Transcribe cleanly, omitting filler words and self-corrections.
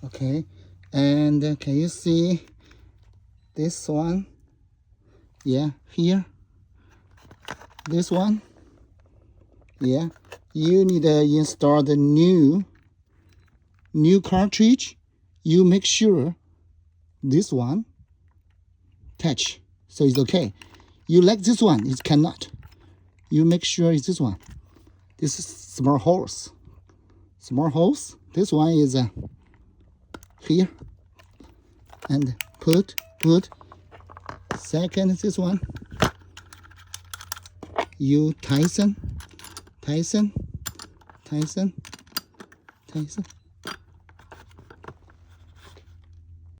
Okay, and can you see this one? Yeah, here. This one. Yeah, you need to install the new cartridge. You make sure this one touch, so it's okay. You like this one, it cannot. You make sure it's this one. This is small holes. Small holes. This one is here. And put. Second, this one. You tighten.